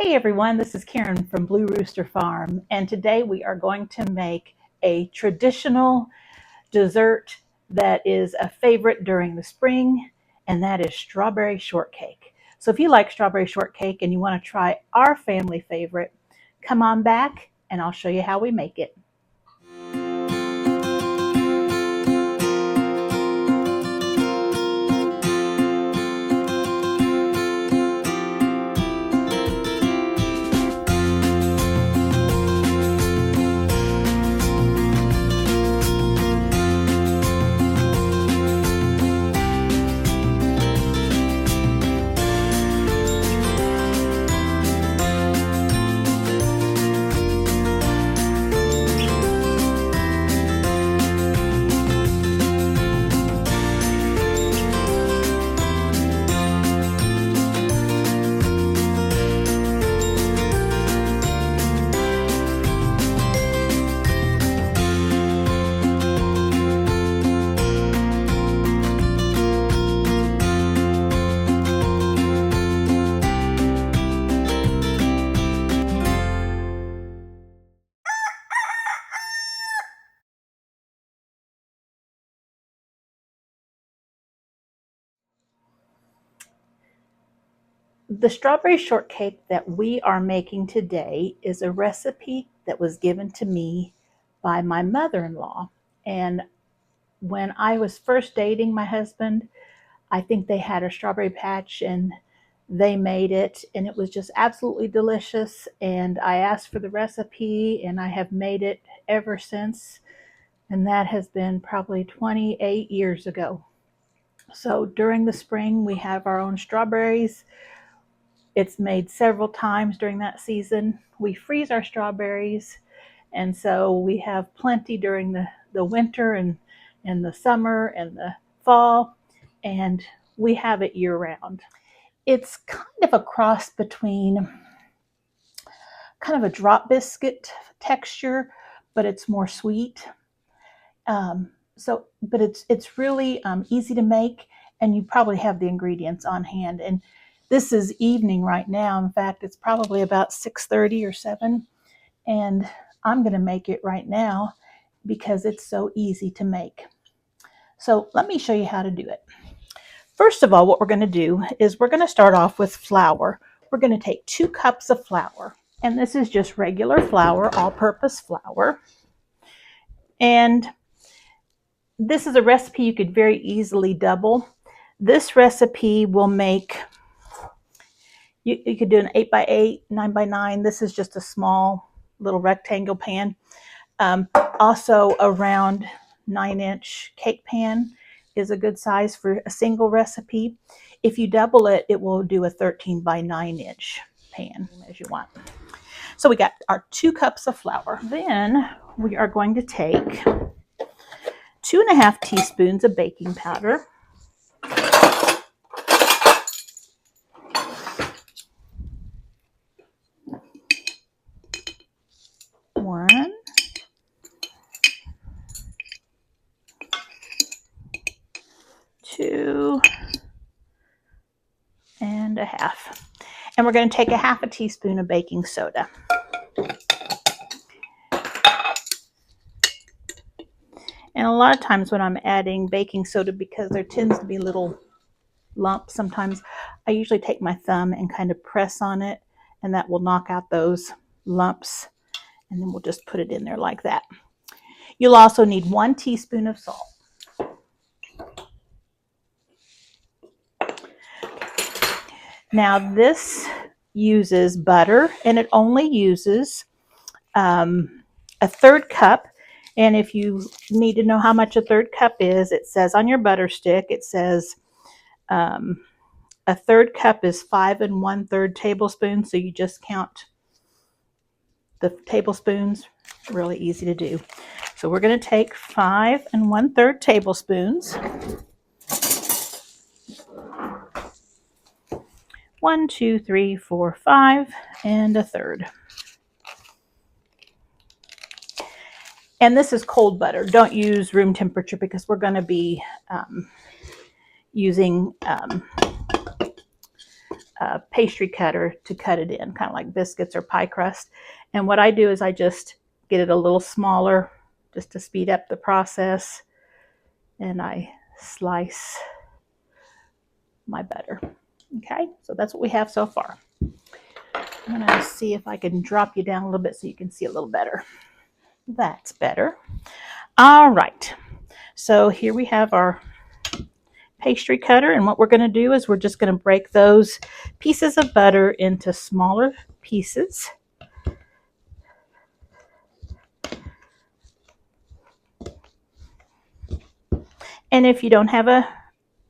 Hey everyone, this is Karen from Blue Rooster Farm, and today we are going to make a traditional dessert that is a favorite during the spring, and that is strawberry shortcake. So if you like strawberry shortcake and you want to try our family favorite, come on back and I'll show you how we make it. The strawberry shortcake that we are making today is a recipe that was given to me by my mother-in-law. And when I was first dating my husband, I think they had a strawberry patch and they made it, and it was just absolutely delicious. And I asked for the recipe and I have made it ever since. And that has been probably 28 years ago. So during the spring, we have our own strawberries. It's made several times during that season. We freeze our strawberries, and so we have plenty during the winter and the summer and the fall, and we have it year-round. It's kind of a cross between kind of a drop biscuit texture, but it's more sweet. But it's really easy to make, and you probably have the ingredients on hand. And this is evening right now. In fact, it's probably about 6:30 or 7, and I'm going to make it right now because it's so easy to make. So let me show you how to do it. First of all, what we're going to do is we're going to start off with flour. We're going to take 2 cups of flour, and this is just regular flour, all-purpose flour. And this is a recipe you could very easily double. This recipe will make, you could do an 8x8, 9x9. This is just a small little rectangle pan. Also a round 9-inch cake pan is a good size for a single recipe. If you double it, it will do a 13x9-inch pan as you want. So we got our 2 cups of flour. Then we are going to take 2.5 teaspoons of baking powder. 1, 2, and 1/2. And we're going to take 1/2 teaspoon of baking soda. And a lot of times when I'm adding baking soda, because there tends to be little lumps sometimes, I usually take my thumb and kind of press on it, and that will knock out those lumps. And then we'll just put it in there like that. You'll also need 1 teaspoon of salt. Now this uses butter, and it only uses a 1/3 cup. And if you need to know how much a 1/3 cup is, it says on your butter stick, it says a 1/3 cup is 5 1/3 tablespoons. So you just count the tablespoons. Really easy to do. So we're going to take 5 1/3 tablespoons. 1, 2, 3, 4, 5, and 1/3. And this is cold butter. Don't use room temperature because we're going to be using pastry cutter to cut it in, kind of like biscuits or pie crust. And what I do is I just get it a little smaller just to speed up the process. And I slice my butter. Okay, so that's what we have so far. I'm going to see if I can drop you down a little bit so you can see a little better. That's better. All right, so here we have our pastry cutter, and what we're going to do is we're just going to break those pieces of butter into smaller pieces. And if you don't have a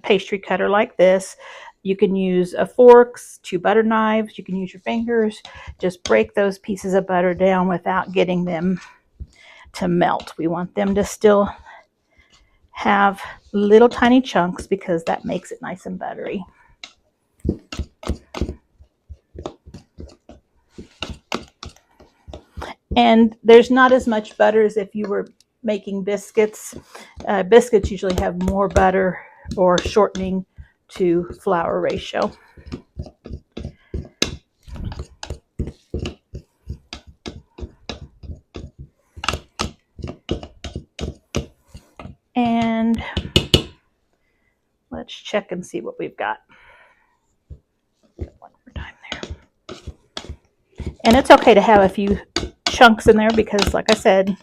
pastry cutter like this, you can use a fork, 2 butter knives, you can use your fingers. Just break those pieces of butter down without getting them to melt. We want them to still have little tiny chunks because that makes it nice and buttery. And there's not as much butter as if you were making biscuits. Biscuits usually have more butter or shortening to flour ratio. And let's check and see what we've got. One more time there. And it's okay to have a few chunks in there because, like I said,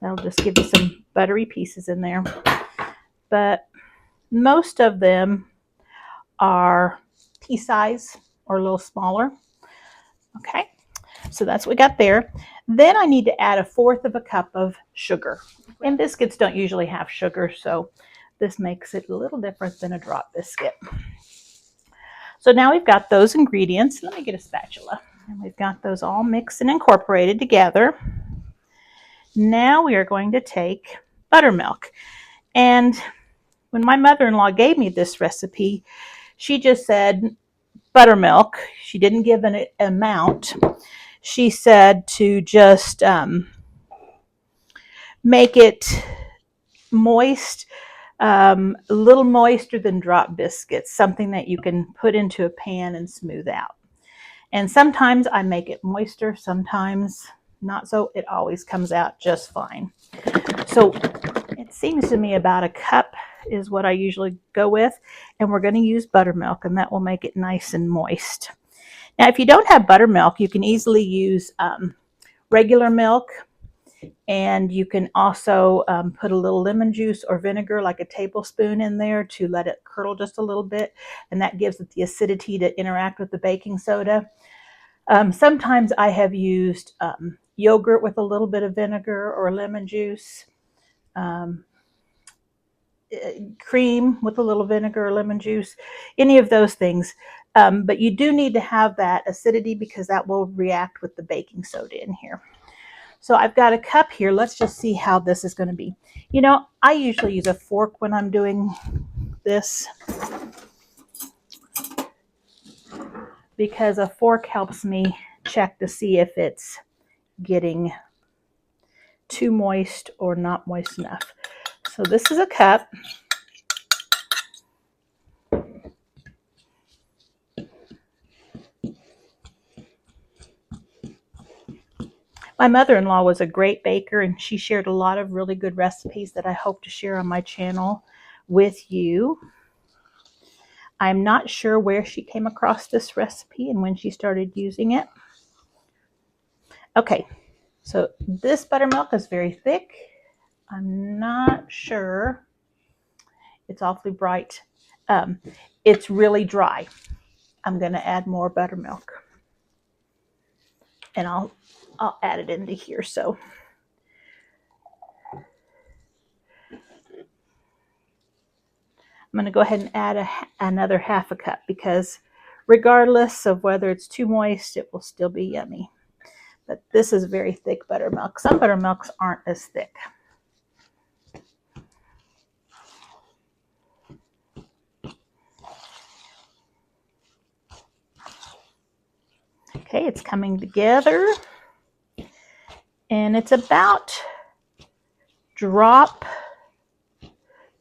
that'll just give you some buttery pieces in there. But most of them are pea size or a little smaller. Okay, so that's what we got there. Then I need to add 1/4 cup of sugar. And biscuits don't usually have sugar, so this makes it a little different than a drop biscuit. So now we've got those ingredients. Let me get a spatula. And we've got those all mixed and incorporated together. Now we are going to take buttermilk. And when my mother-in-law gave me this recipe, she just said buttermilk. She didn't give an amount. She said to just make it moist, a little moister than drop biscuits, something that you can put into a pan and smooth out. And sometimes I make it moister, sometimes not so. It always comes out just fine. So it seems to me about 1 cup is what I usually go with, and we're going to use buttermilk, and that will make it nice and moist. Now, if you don't have buttermilk, you can easily use regular milk, and you can also put a little lemon juice or vinegar, like a tablespoon in there, to let it curdle just a little bit, and that gives it the acidity to interact with the baking soda. Sometimes I have used yogurt with a little bit of vinegar or lemon juice, cream with a little vinegar or lemon juice, any of those things. But you do need to have that acidity because that will react with the baking soda in here. So I've got a cup here. Let's just see how this is going to be. You know, I usually use a fork when I'm doing this because a fork helps me check to see if it's getting too moist or not moist enough. So this is a cup. My mother-in-law was a great baker, and she shared a lot of really good recipes that I hope to share on my channel with you. I'm not sure where she came across this recipe and when she started using it. Okay, so this buttermilk is very thick. I'm not sure. It's awfully bright. It's really dry. I'm going to add more buttermilk, and I'll add it into here. So I'm going to go ahead and add another 1/2 cup because regardless of whether it's too moist, it will still be yummy. But this is very thick buttermilk. Some buttermilks aren't as thick. Okay, it's coming together, and it's about drop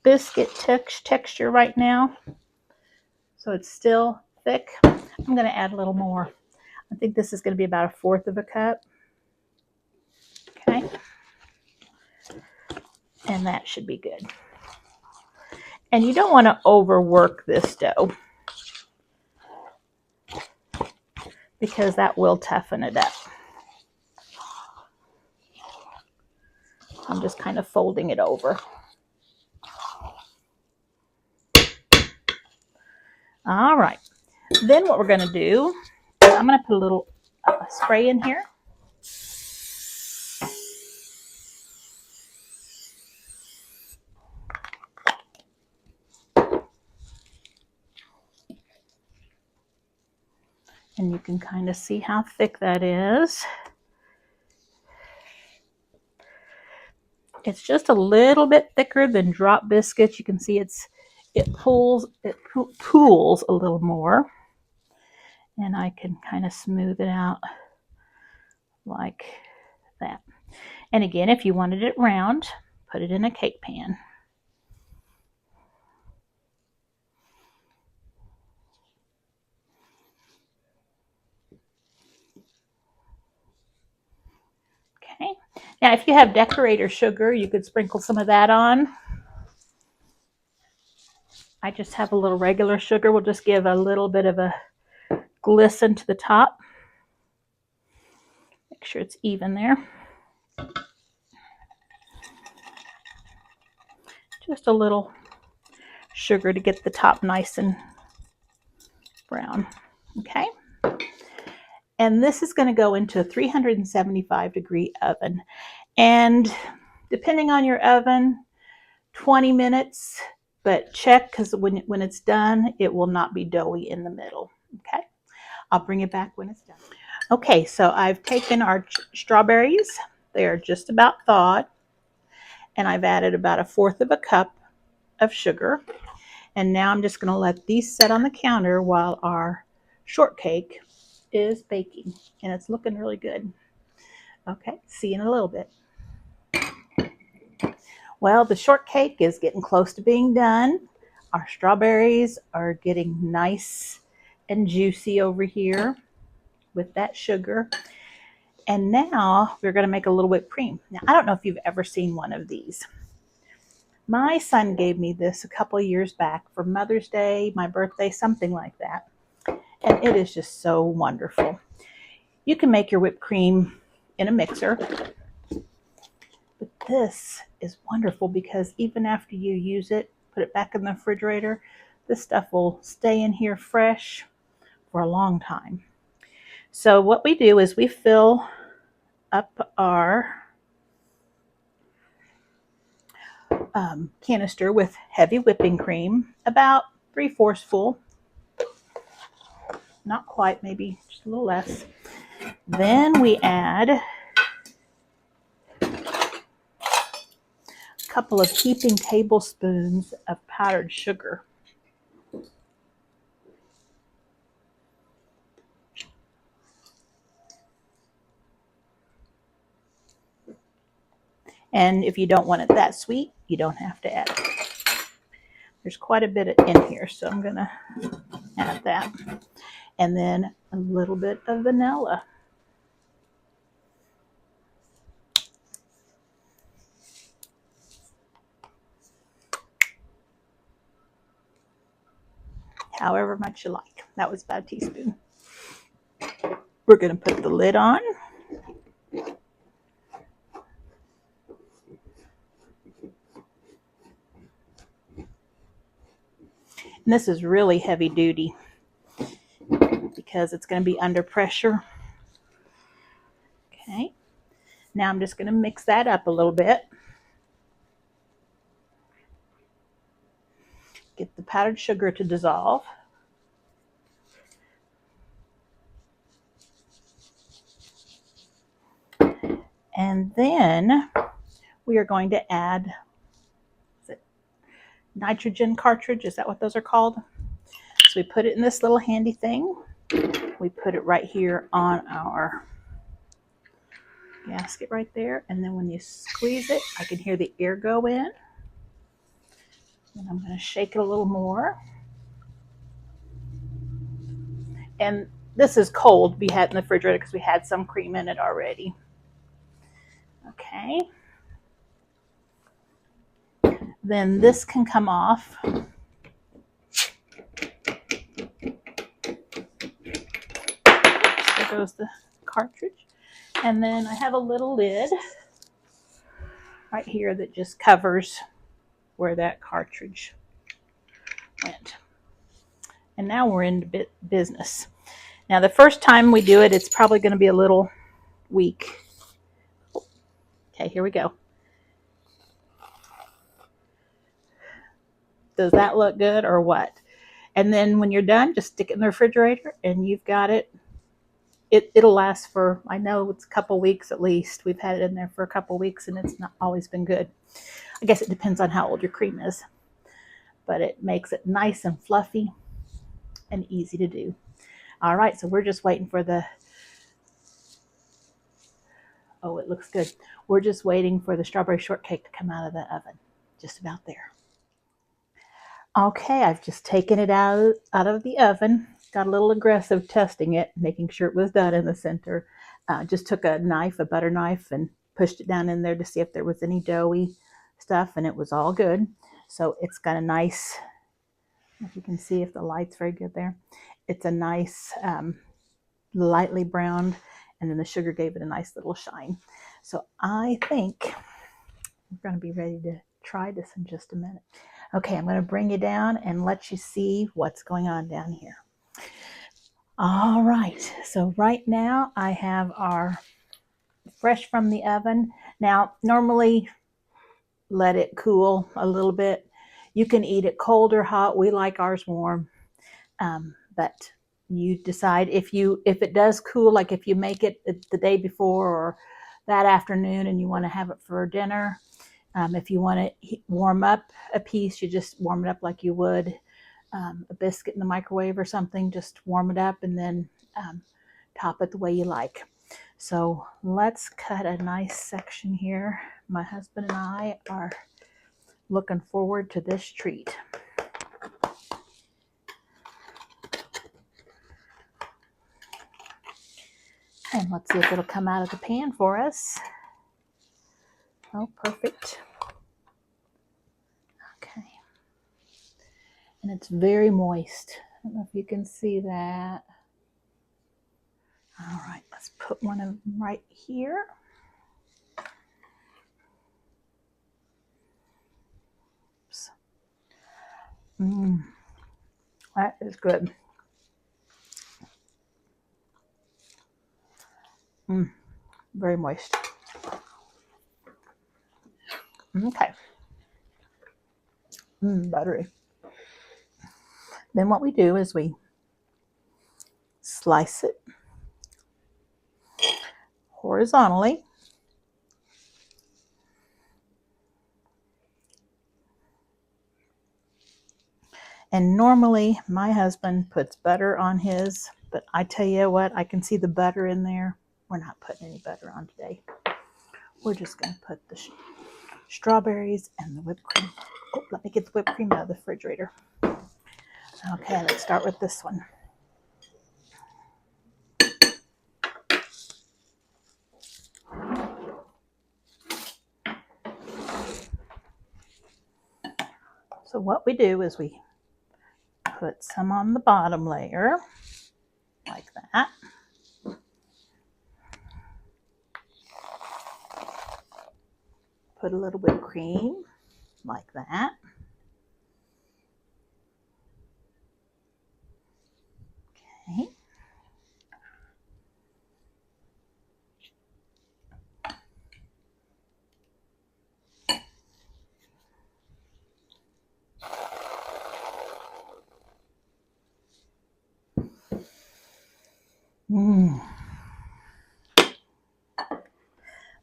biscuit texture right now. So it's still thick. I'm going to add a little more. I think this is going to be about 1/4 of a cup. Okay. And that should be good. And you don't want to overwork this dough because that will toughen it up. I'm just kind of folding it over. All right. Then what we're going to do, I'm going to put a little spray in here. And you can kind of see how thick that is. It's just a little bit thicker than drop biscuits. You can see it pools a little more. And I can kind of smooth it out like that. And again, if you wanted it round, put it in a cake pan. Okay. Now, if you have decorator sugar, you could sprinkle some of that on. I just have a little regular sugar. We'll just give a little bit of a glisten to the top. Make sure it's even there. Just a little sugar to get the top nice and brown. Okay. And this is going to go into a 375-degree oven. And depending on your oven, 20 minutes, but check because when it's done, it will not be doughy in the middle. Okay. I'll bring it back when it's done. Okay, so I've taken our strawberries. They are just about thawed. And I've added about 1/4 of a cup of sugar. And now I'm just going to let these set on the counter while our shortcake is baking. And it's looking really good. Okay, see you in a little bit. Well, the shortcake is getting close to being done. Our strawberries are getting nice and juicy over here with that sugar. And now we're going to make a little whipped cream. Now, I don't know if you've ever seen one of these. My son gave me this a couple of years back for Mother's Day, my birthday, something like that. And it is just so wonderful. You can make your whipped cream in a mixer. But this is wonderful because even after you use it, put it back in the refrigerator, this stuff will stay in here fresh for a long time. So what we do is we fill up our canister with heavy whipping cream, about 3/4 full. Not quite, maybe just a little less. Then we add a couple of heaping tablespoons of powdered sugar. And if you don't want it that sweet, you don't have to add it. There's quite a bit in here, so I'm going to add that. And then a little bit of vanilla. However much you like. That was about a teaspoon. We're going to put the lid on. And this is really heavy duty because it's going to be under pressure. Okay. Now I'm just going to mix that up a little bit. Get the powdered sugar to dissolve. And then we are going to add, is it nitrogen cartridge? Is that what those are called? So we put it in this little handy thing. We put it right here on our gasket right there. And then when you squeeze it, I can hear the air go in. And I'm going to shake it a little more. And this is cold. We had in the refrigerator because we had some cream in it already. Okay. Then this can come off. There goes the cartridge. And then I have a little lid right here that just covers where that cartridge went. And now we're into business. Now the first time we do it, it's probably going to be a little weak. Okay, here we go. Does that look good or what? And then when you're done, just stick it in the refrigerator and you've got it. It'll last for, I know it's a couple weeks at least. We've had it in there for a couple weeks and it's not always been good. I guess it depends on how old your cream is. But it makes it nice and fluffy and easy to do. All right, so we're just waiting for the, oh, it looks good. We're just waiting for the strawberry shortcake to come out of the oven. Just about there. Okay, I've just taken it out of the oven. Got a little aggressive testing it, making sure it was done in the center. Just took a knife, a butter knife, and pushed it down in there to see if there was any doughy stuff, and it was all good. So it's got a nice, if you can see if the light's very good there, it's a nice lightly browned, and then the sugar gave it a nice little shine. So I think we're going to be ready to try this in just a minute. Okay, I'm going to bring you down and let you see what's going on down here. All right, so right now I have our fresh from the oven. Now, normally let it cool a little bit. You can eat it cold or hot. We like ours warm, but you decide if it does cool, like if you make it the day before or that afternoon and you want to have it for dinner. If you want to warm up a piece, you just warm it up like you would a biscuit in the microwave or something. Just warm it up and then top it the way you like. So let's cut a nice section here. My husband and I are looking forward to this treat. And let's see if it'll come out of the pan for us. Oh, perfect. Okay. And it's very moist. I don't know if you can see that. All right, let's put one of them right here. Oops. That is good. Very moist. Okay. Buttery. Then what we do is we slice it horizontally. And normally my husband puts butter on his, but I tell you what, I can see the butter in there. We're not putting any butter on today. We're just going to put the strawberries and the whipped cream. Oh, let me get the whipped cream out of the refrigerator. Okay, let's start with this one. So what we do is we put some on the bottom layer, like that. Put a little whipped cream, like that. Okay.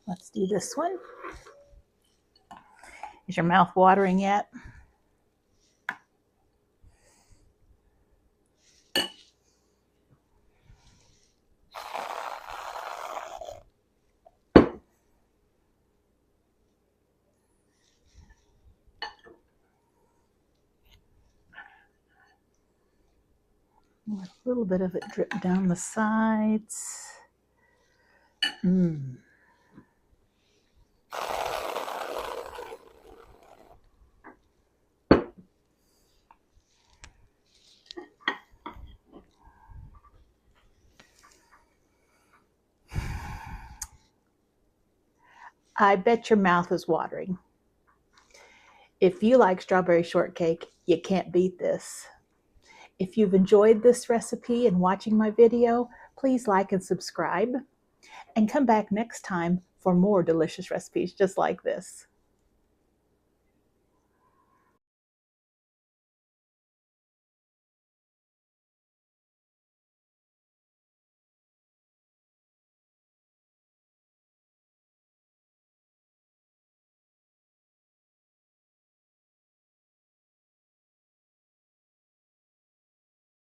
Let's do this one. Is your mouth watering yet? Let a little bit of it drip down the sides. Mmm. I bet your mouth is watering. If you like strawberry shortcake, you can't beat this. If you've enjoyed this recipe and watching my video, please like and subscribe, and come back next time for more delicious recipes just like this.